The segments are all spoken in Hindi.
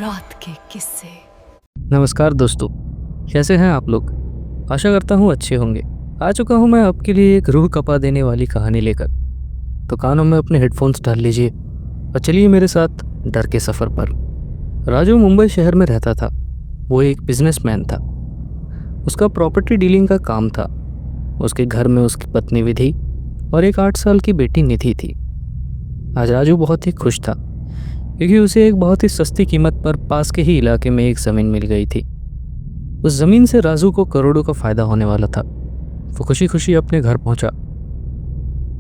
रात के किस्से। नमस्कार दोस्तों, कैसे हैं आप लोग। आशा करता हूँ अच्छे होंगे। आ चुका हूँ मैं आपके लिए एक रूह कपा देने वाली कहानी लेकर। तो कानों में अपने हेडफोन्स डाल लीजिए और चलिए मेरे साथ डर के सफ़र पर। राजू मुंबई शहर में रहता था। वो एक बिजनेसमैन था। उसका प्रॉपर्टी डीलिंग का काम था। उसके घर में उसकी पत्नी विधि और एक 8 साल की बेटी निधि थी। आज राजू बहुत ही खुश था क्योंकि उसे एक बहुत ही सस्ती कीमत पर पास के ही इलाके में एक ज़मीन मिल गई थी। उस ज़मीन से राजू को करोड़ों का फ़ायदा होने वाला था। वो खुशी खुशी अपने घर पहुंचा।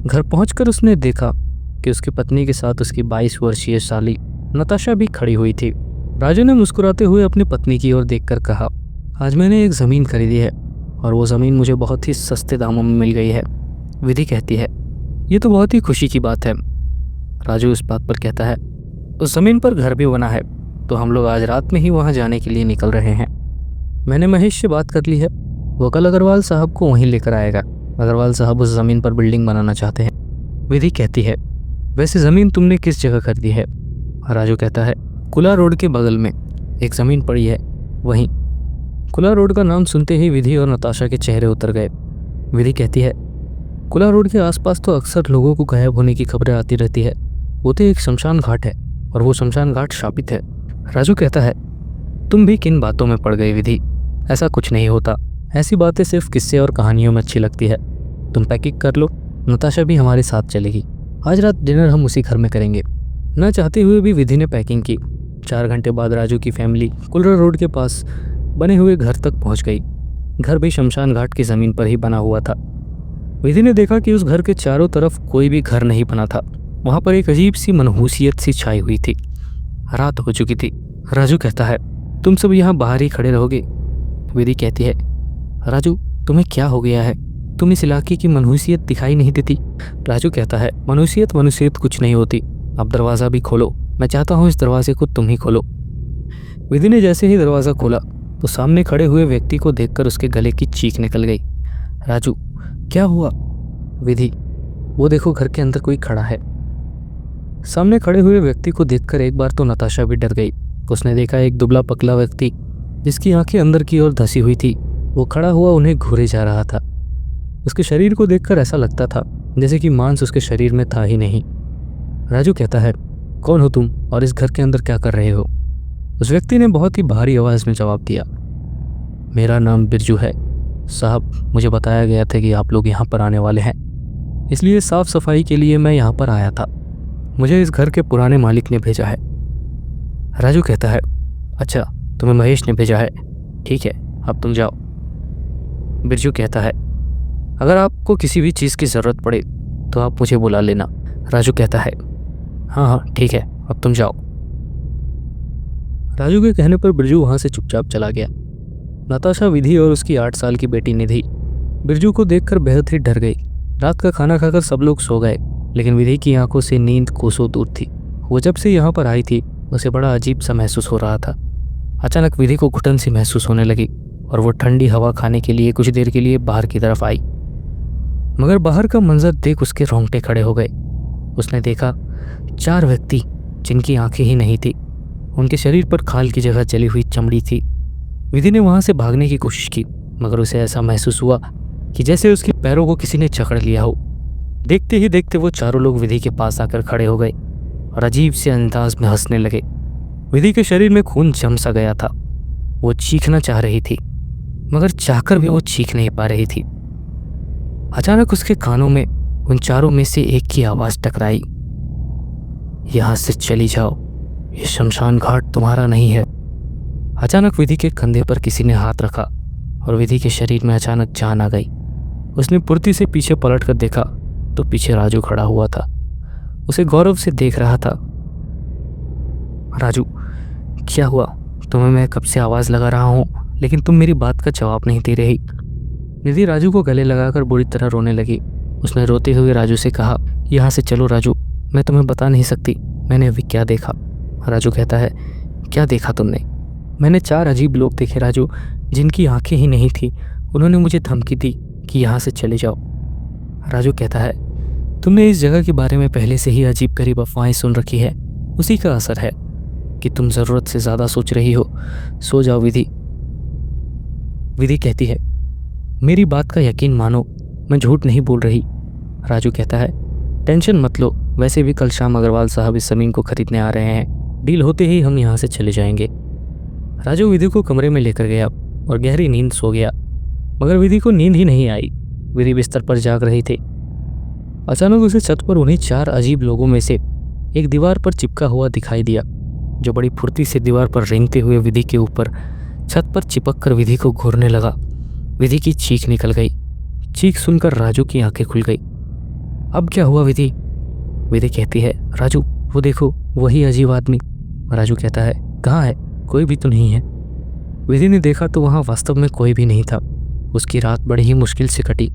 घर पहुंचकर उसने देखा कि उसकी पत्नी के साथ उसकी 22 वर्षीय साली नताशा भी खड़ी हुई थी। राजू ने मुस्कुराते हुए अपनी पत्नी की ओर देखकर कहा, आज मैंने एक ज़मीन खरीदी है और वो ज़मीन मुझे बहुत ही सस्ते दामों में मिल गई है। विधि कहती है, ये तो बहुत ही खुशी की बात है। राजू इस बात पर कहता है, उस ज़मीन पर घर भी बना है, तो हम लोग आज रात में ही वहाँ जाने के लिए निकल रहे हैं। मैंने महेश से बात कर ली है, वो कल अग्रवाल साहब को वहीं लेकर आएगा। अग्रवाल साहब उस ज़मीन पर बिल्डिंग बनाना चाहते हैं। विधि कहती है, वैसे ज़मीन तुमने किस जगह खरीदी है। राजू कहता है, कुला रोड के बगल में एक ज़मीन पड़ी है, वहीं। कुला रोड का नाम सुनते ही विधि और नताशा के चेहरे उतर गए। विधि कहती है, कुला रोड के आसपास तो अक्सर लोगों को गायब होने की खबरें आती रहती है। वो तो एक शमशान घाट है और वो शमशान घाट शापित है। राजू कहता है, तुम भी किन बातों में पड़ गई विधि। ऐसा कुछ नहीं होता। ऐसी बातें सिर्फ किस्से और कहानियों में अच्छी लगती है। तुम पैकिंग कर लो, नताशा भी हमारे साथ चलेगी। आज रात डिनर हम उसी घर में करेंगे। न चाहते हुए भी विधि ने पैकिंग की। 4 घंटे बाद राजू की फैमिली कुलरा रोड के पास बने हुए घर तक पहुंच गई। घर भी शमशान घाट की ज़मीन पर ही बना हुआ था। विधि ने देखा कि उस घर के चारों तरफ कोई भी घर नहीं बना था। वहाँ पर एक अजीब सी मनहूसियत सी छाई हुई थी। रात हो चुकी थी। राजू कहता है, तुम सब यहाँ बाहर ही खड़े रहोगे। विधि कहती है, राजू तुम्हें क्या हो गया है, तुम इस इलाके की मनहूसियत दिखाई नहीं देती। राजू कहता है, मनहूसियत कुछ नहीं होती। अब दरवाज़ा भी खोलो, मैं चाहता हूँ इस दरवाजे को तुम ही खोलो। विधि ने जैसे ही दरवाज़ा खोला तो सामने खड़े हुए व्यक्ति को देखकर उसके गले की चीख निकल गई। राजू, क्या हुआ। विधि, वो देखो घर के अंदर कोई खड़ा है। सामने खड़े हुए व्यक्ति को देखकर एक बार तो नताशा भी डर गई। उसने देखा एक दुबला पतला व्यक्ति जिसकी आंखें अंदर की ओर धसी हुई थी, वो खड़ा हुआ उन्हें घूरे जा रहा था। उसके शरीर को देखकर ऐसा लगता था जैसे कि मांस उसके शरीर में था ही नहीं। राजू कहता है, कौन हो तुम और इस घर के अंदर क्या कर रहे हो। उस व्यक्ति ने बहुत ही भारी आवाज़ में जवाब दिया, मेरा नाम बिरजू है साहब। मुझे बताया गया था कि आप लोग यहाँ पर आने वाले हैं, इसलिए साफ सफाई के लिए मैं यहाँ पर आया था। मुझे इस घर के पुराने मालिक ने भेजा है। राजू कहता है, अच्छा तुम्हें महेश ने भेजा है, ठीक है अब तुम जाओ। बिरजू कहता है, अगर आपको किसी भी चीज़ की ज़रूरत पड़े तो आप मुझे बुला लेना। राजू कहता है, हाँ हाँ ठीक है अब तुम जाओ। राजू के कहने पर बिरजू वहाँ से चुपचाप चला गया। नताशा, विधि और उसकी 8 साल की बेटी निधि बिरजू को देखकर बेहद ही डर गई। रात का खाना खाकर सब लोग सो गए, लेकिन विधि की आंखों से नींद कोसों दूर थी। वो जब से यहाँ पर आई थी उसे बड़ा अजीब सा महसूस हो रहा था। अचानक विधि को घुटन सी महसूस होने लगी और वो ठंडी हवा खाने के लिए कुछ देर के लिए बाहर की तरफ आई। मगर बाहर का मंजर देख उसके रोंगटे खड़े हो गए। उसने देखा 4 व्यक्ति जिनकी आंखें ही नहीं थी। उनके शरीर पर खाल की जगह जली हुई चमड़ी थी। विधि ने वहाँ से भागने की कोशिश की, मगर उसे ऐसा महसूस हुआ कि जैसे उसके पैरों को किसी ने जकड़ लिया हो। देखते ही देखते वो चारों लोग विधि के पास आकर खड़े हो गए और अजीब से अंदाज में हंसने लगे। विधि के शरीर में खून जम सा गया था। वो चीखना चाह रही थी, मगर चाहकर भी वो चीख नहीं पा रही थी। अचानक उसके कानों में उन चारों में से एक की आवाज़ टकराई, यहाँ से चली जाओ, ये शमशान घाट तुम्हारा नहीं है। अचानक विधि के कंधे पर किसी ने हाथ रखा और विधि के शरीर में अचानक जान आ गई। उसने फुर्ती से पीछे पलट कर देखा तो पीछे राजू खड़ा हुआ था। उसे गौरव से देख रहा था। राजू, क्या हुआ, तुम्हें मैं कब से आवाज़ लगा रहा हूँ लेकिन तुम मेरी बात का जवाब नहीं दे रही। निधि राजू को गले लगाकर बुरी तरह रोने लगी। उसने रोते हुए राजू से कहा, यहाँ से चलो राजू, मैं तुम्हें बता नहीं सकती मैंने अभी क्या देखा। राजू कहता है, क्या देखा तुमने। मैंने 4 अजीब लोग देखे राजू, जिनकी आंखें ही नहीं थी। उन्होंने मुझे धमकी दी कि यहाँ से चले जाओ। राजू कहता है, तुमने इस जगह के बारे में पहले से ही अजीब गरीब अफवाहें सुन रखी है, उसी का असर है। कि तुम ज़रूरत से ज़्यादा सोच रही हो। सो जाओ विधि। विधि कहती है, मेरी बात का यकीन मानो, मैं झूठ नहीं बोल रही। राजू कहता है, टेंशन मत लो, वैसे भी कल शाम अग्रवाल साहब इस ज़मीन को खरीदने आ रहे हैं। डील होते ही हम यहाँ से चले जाएंगे। राजू विधि को कमरे में लेकर गया और गहरी नींद सो गया, मगर विधि को नींद ही नहीं आई। विधि बिस्तर पर जाग रही थी। अचानक उसे छत पर उन्हीं 4 अजीब लोगों में से एक दीवार पर चिपका हुआ दिखाई दिया, जो बड़ी फुर्ती से दीवार पर रेंगते हुए विधि के ऊपर छत पर चिपक कर विधि को घूरने लगा। विधि की चीख निकल गई। चीख सुनकर राजू की आंखें खुल गई। अब क्या हुआ विधि? विधि कहती है, राजू वो देखो, वही अजीब आदमी। राजू कहता है, कहाँ है? कोई भी तो नहीं है। विधि ने देखा तो वहाँ वास्तव में कोई भी नहीं था। उसकी रात बड़ी ही मुश्किल से कटी।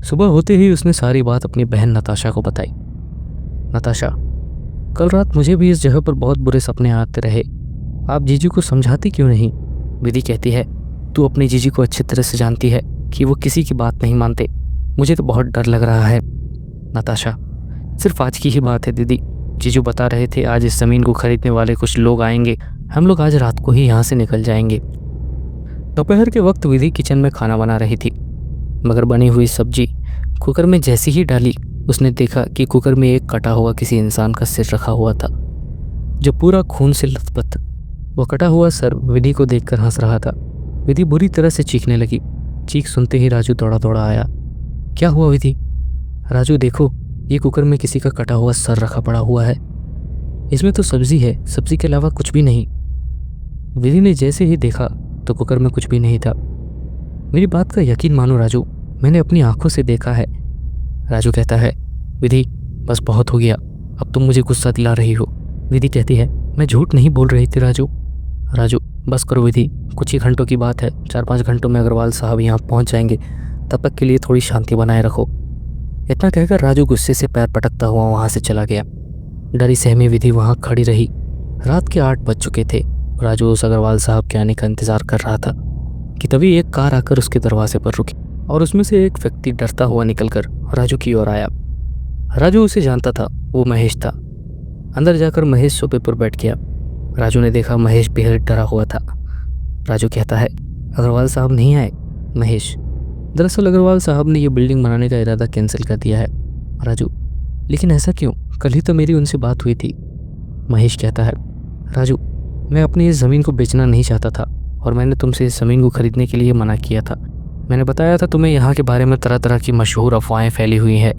सुबह होते ही उसने सारी बात अपनी बहन नताशा को बताई। नताशा, कल रात मुझे भी इस जगह पर बहुत बुरे सपने आते रहे। आप जीजू को समझाती क्यों नहीं? विधि कहती है, तू अपनी जीजू को अच्छी तरह से जानती है कि वो किसी की बात नहीं मानते। मुझे तो बहुत डर लग रहा है। नताशा, सिर्फ आज की ही बात है दीदी। जीजू बता रहे थे आज इस ज़मीन को खरीदने वाले कुछ लोग आएंगे। हम लोग आज रात को ही यहाँ से निकल जाएंगे। दोपहर के वक्त विधि किचन में खाना बना रही थी, मगर बनी हुई सब्जी कुकर में जैसी ही डाली, उसने देखा कि कुकर में एक कटा हुआ किसी इंसान का सिर रखा हुआ था, जो पूरा खून से लथपथ। वो कटा हुआ सर विधि को देखकर हंस रहा था। विधि बुरी तरह से चीखने लगी। चीख सुनते ही राजू दौड़ा दौड़ा आया। क्या हुआ विधि? राजू देखो, ये कुकर में किसी का कटा हुआ सर रखा पड़ा हुआ है। इसमें तो सब्जी है, सब्जी के अलावा कुछ भी नहीं। विधि ने जैसे ही देखा तो कुकर में कुछ भी नहीं था। मेरी बात का यकीन मानो राजू, मैंने अपनी आंखों से देखा है। राजू कहता है, विधि बस बहुत हो गया, अब तुम मुझे गुस्सा दिला रही हो। विधि कहती है, मैं झूठ नहीं बोल रही थी राजू। राजू, बस करो विधि, कुछ ही घंटों की बात है। 4-5 घंटों में अग्रवाल साहब यहाँ पहुँच जाएंगे। तब तक के लिए थोड़ी शांति बनाए रखो। इतना कहकर राजू गुस्से से पैर पटकता हुआ वहाँ से चला गया। डरी सहमी विधि वहाँ खड़ी रही। रात के 8 बज चुके थे। राजू उस अग्रवाल साहब के आने का इंतज़ार कर रहा था कि तभी एक कार आकर उसके दरवाजे पर रुकी और उसमें से एक व्यक्ति डरता हुआ निकलकर राजू की ओर आया। राजू उसे जानता था, वो महेश था। अंदर जाकर महेश सोफे पर बैठ गया। राजू ने देखा महेश बेहद डरा हुआ था। राजू कहता है, अग्रवाल साहब नहीं आए? महेश, दरअसल अग्रवाल साहब ने ये बिल्डिंग बनाने का इरादा कैंसिल कर दिया है। राजू, लेकिन ऐसा क्यों? कल ही तो मेरी उनसे बात हुई थी। महेश कहता है, राजू मैं अपनी इस ज़मीन को बेचना नहीं चाहता था और मैंने तुमसे इस ज़मीन को खरीदने के लिए मना किया था। मैंने बताया था तुम्हें यहाँ के बारे में तरह तरह की मशहूर अफवाहें फैली हुई हैं,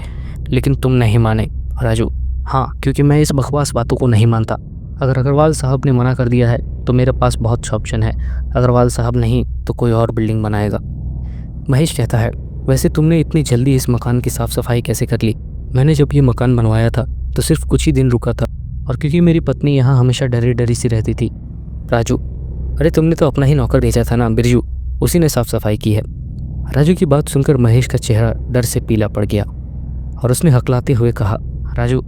लेकिन तुम नहीं माने। राजू, हाँ, क्योंकि मैं इस बकवास बातों को नहीं मानता। अगर अग्रवाल साहब ने मना कर दिया है तो मेरे पास बहुत से ऑप्शन है। अग्रवाल साहब नहीं तो कोई और बिल्डिंग बनाएगा। महेश कहता है, वैसे तुमने इतनी जल्दी इस मकान की साफ़ सफाई कैसे कर ली? मैंने जब ये मकान बनवाया था तो सिर्फ कुछ ही दिन रुका था, और क्योंकि मेरी पत्नी यहाँ हमेशा डरी डरी सी रहती थी। राजू, अरे तुमने तो अपना ही नौकर भेजा था ना बिरजू, उसी ने साफ़ सफाई की है। राजू की बात सुनकर महेश का चेहरा डर से पीला पड़ गया और उसने हकलाते हुए कहा, राजू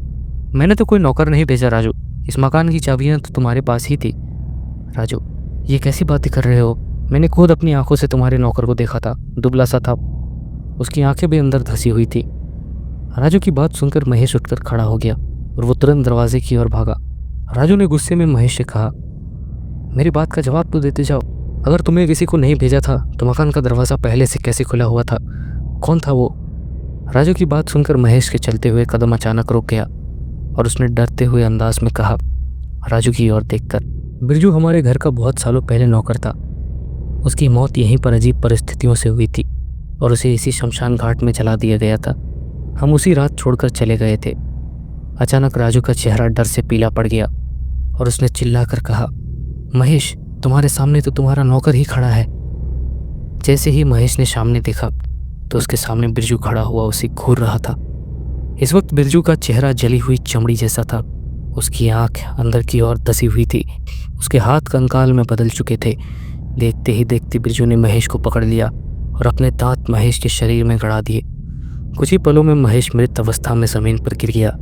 मैंने तो कोई नौकर नहीं भेजा राजू, इस मकान की चाबियाँ तो तुम्हारे पास ही थी। राजू, ये कैसी बातें कर रहे हो? मैंने खुद अपनी आंखों से तुम्हारे नौकर को देखा था, दुबला सा था, उसकी आंखें भी अंदर धंसी हुई थी। राजू की बात सुनकर महेश उठकर खड़ा हो गया और वो तुरंत दरवाजे की ओर भागा। राजू ने गुस्से में महेश से कहा, मेरी बात का जवाब तो देते जाओ। अगर तुम्हें किसी को नहीं भेजा था तो मकान का दरवाज़ा पहले से कैसे खुला हुआ था? कौन था वो? राजू की बात सुनकर महेश के चलते हुए कदम अचानक रुक गया और उसने डरते हुए अंदाज में कहा, राजू की ओर देखकर, बिरजू हमारे घर का बहुत सालों पहले नौकर था। उसकी मौत यहीं पर अजीब परिस्थितियों से हुई थी और उसे इसी शमशान घाट में जला दिया गया था। हम उसी रात छोड़कर चले गए थे। अचानक राजू का चेहरा डर से पीला पड़ गया और उसने चिल्लाकर कहा, महेश, तुम्हारे सामने तो तुम्हारा नौकर ही खड़ा है। जैसे ही महेश ने सामने देखा तो उसके सामने बिरजू खड़ा हुआ उसे घूर रहा था। इस वक्त बिरजू का चेहरा जली हुई चमड़ी जैसा था। उसकी आंख अंदर की ओर धसी हुई थी। उसके हाथ कंकाल में बदल चुके थे। देखते ही देखते बिरजू ने महेश को पकड़ लिया और अपने दांत महेश के शरीर में गड़ा दिए। कुछ ही पलों में महेश मृत अवस्था में ज़मीन पर गिर गया।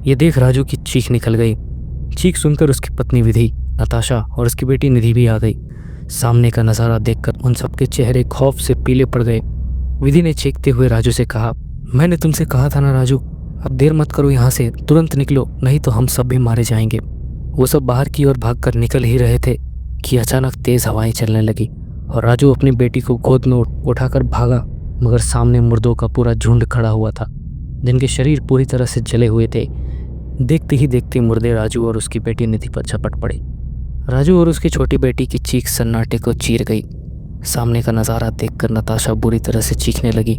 ये देख राजू की चीख निकल गई। चीख सुनकर उसकी पत्नी विधि, नताशा और उसकी बेटी निधि भी आ गई। सामने का नज़ारा देखकर उन सबके चेहरे खौफ से पीले पड़ गए। विधि ने चीखते हुए राजू से कहा, मैंने तुमसे कहा था ना राजू, अब देर मत करो, यहाँ से तुरंत निकलो, नहीं तो हम सब भी मारे जाएंगे। वो सब बाहर की ओर भागकर निकल ही रहे थे कि अचानक तेज हवाएं चलने लगी और राजू अपनी बेटी को गोद में उठाकर भागा, मगर सामने मुर्दों का पूरा झुंड खड़ा हुआ था जिनके शरीर पूरी तरह से जले हुए थे। देखते ही देखते मुर्दे राजू और उसकी बेटी निधि पर झपट पड़े। राजू और उसकी छोटी बेटी की चीख सन्नाटे को चीर गई। सामने का नज़ारा देखकर नताशा बुरी तरह से चीखने लगी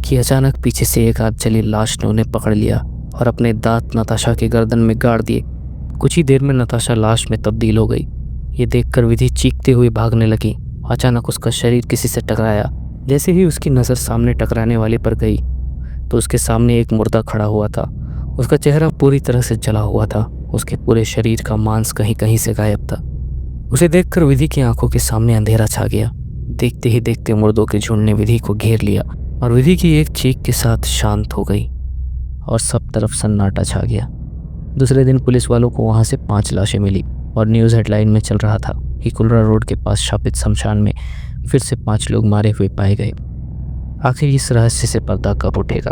कि अचानक पीछे से एक हाथ जली लाश ने उन्हें पकड़ लिया और अपने दांत नताशा के गर्दन में गाड़ दिए। कुछ ही देर में नताशा लाश में तब्दील हो गई। ये देखकर विधि चीखते हुए भागने लगी। अचानक उसका शरीर किसी से टकराया। जैसे ही उसकी नज़र सामने टकराने वाले पर गई तो उसके सामने एक मुर्दा खड़ा हुआ था। उसका चेहरा पूरी तरह से जला हुआ था। उसके पूरे शरीर का मांस कहीं कहीं से गायब था। उसे देखकर विधि की आंखों के सामने अंधेरा छा गया। देखते ही देखते मुर्दों के झुंड ने विधि को घेर लिया और विधि की एक चीख के साथ शांत हो गई और सब तरफ सन्नाटा छा गया। दूसरे दिन पुलिस वालों को वहां से 5 लाशें मिली और न्यूज़ हेडलाइन में चल रहा था कि कुलरा रोड के पास स्थापित शमशान में फिर से 5 लोग मारे हुए पाए गए। आखिर इस रहस्य से पर्दा कब उठेगा?